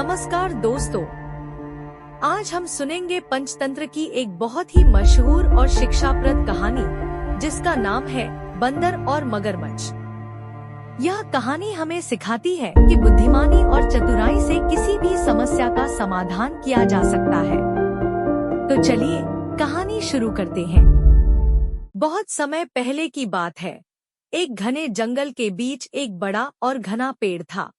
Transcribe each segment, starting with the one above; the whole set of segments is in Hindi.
नमस्कार दोस्तों, आज हम सुनेंगे पंचतंत्र की एक बहुत ही मशहूर और शिक्षाप्रद कहानी जिसका नाम है बंदर और मगरमच्छ। यह कहानी हमें सिखाती है कि बुद्धिमानी और चतुराई से किसी भी समस्या का समाधान किया जा सकता है। तो चलिए कहानी शुरू करते हैं। बहुत समय पहले की बात है। एक घने जंगल के बीच एक बड़ा और घना पेड़ था।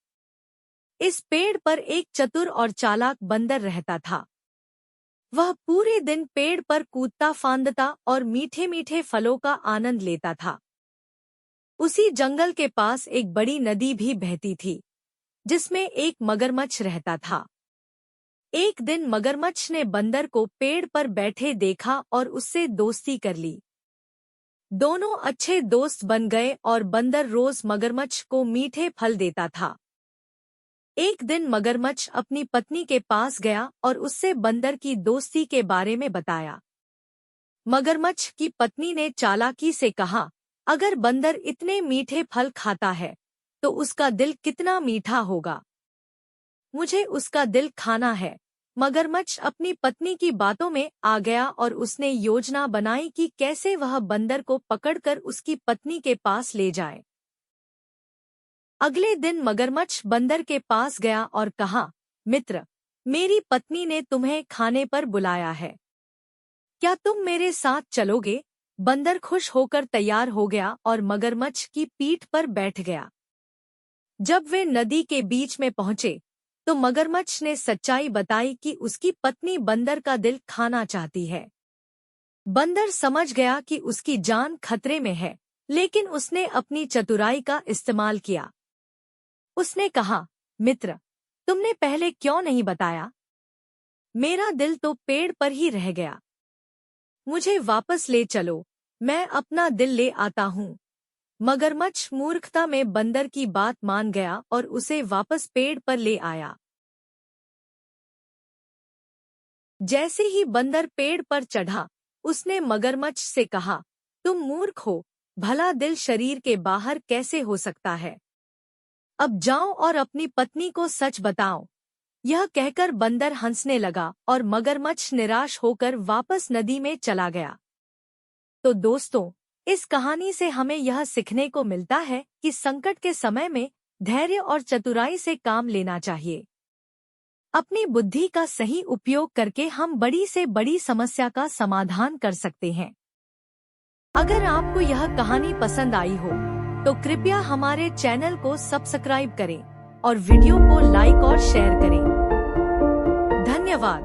इस पेड़ पर एक चतुर और चालाक बंदर रहता था। वह पूरे दिन पेड़ पर कूदता फांदता और मीठे मीठे फलों का आनंद लेता था। उसी जंगल के पास एक बड़ी नदी भी बहती थी, जिसमें एक मगरमच्छ रहता था। एक दिन मगरमच्छ ने बंदर को पेड़ पर बैठे देखा और उससे दोस्ती कर ली। दोनों अच्छे दोस्त बन गए और बंदर रोज मगरमच्छ को मीठे फल देता था। एक दिन मगरमच्छ अपनी पत्नी के पास गया और उससे बंदर की दोस्ती के बारे में बताया। मगरमच्छ की पत्नी ने चालाकी से कहा, अगर बंदर इतने मीठे फल खाता है तो उसका दिल कितना मीठा होगा। मुझे उसका दिल खाना है। मगरमच्छ अपनी पत्नी की बातों में आ गया और उसने योजना बनाई कि कैसे वह बंदर को पकड़कर उसकी पत्नी के पास ले जाए। अगले दिन मगरमच्छ बंदर के पास गया और कहा, मित्र, मेरी पत्नी ने तुम्हें खाने पर बुलाया है। क्या तुम मेरे साथ चलोगे? बंदर खुश होकर तैयार हो गया और मगरमच्छ की पीठ पर बैठ गया। जब वे नदी के बीच में पहुंचे तो मगरमच्छ ने सच्चाई बताई कि उसकी पत्नी बंदर का दिल खाना चाहती है। बंदर समझ गया कि उसकी जान खतरे में है, लेकिन उसने अपनी चतुराई का इस्तेमाल किया। उसने कहा, मित्र, तुमने पहले क्यों नहीं बताया? मेरा दिल तो पेड़ पर ही रह गया। मुझे वापस ले चलो, मैं अपना दिल ले आता हूँ। मगरमच्छ मूर्खता में बंदर की बात मान गया और उसे वापस पेड़ पर ले आया। जैसे ही बंदर पेड़ पर चढ़ा, उसने मगरमच्छ से कहा, तुम मूर्ख हो, भला दिल शरीर के बाहर कैसे हो सकता है? अब जाओ और अपनी पत्नी को सच बताओ। यह कहकर बंदर हंसने लगा और मगरमच्छ निराश होकर वापस नदी में चला गया। तो दोस्तों, इस कहानी से हमें यह सीखने को मिलता है कि संकट के समय में धैर्य और चतुराई से काम लेना चाहिए। अपनी बुद्धि का सही उपयोग करके हम बड़ी से बड़ी समस्या का समाधान कर सकते हैं। अगर आपको यह कहानी पसंद आई हो तो कृपया हमारे चैनल को सब्सक्राइब करें और वीडियो को लाइक और शेयर करें। धन्यवाद।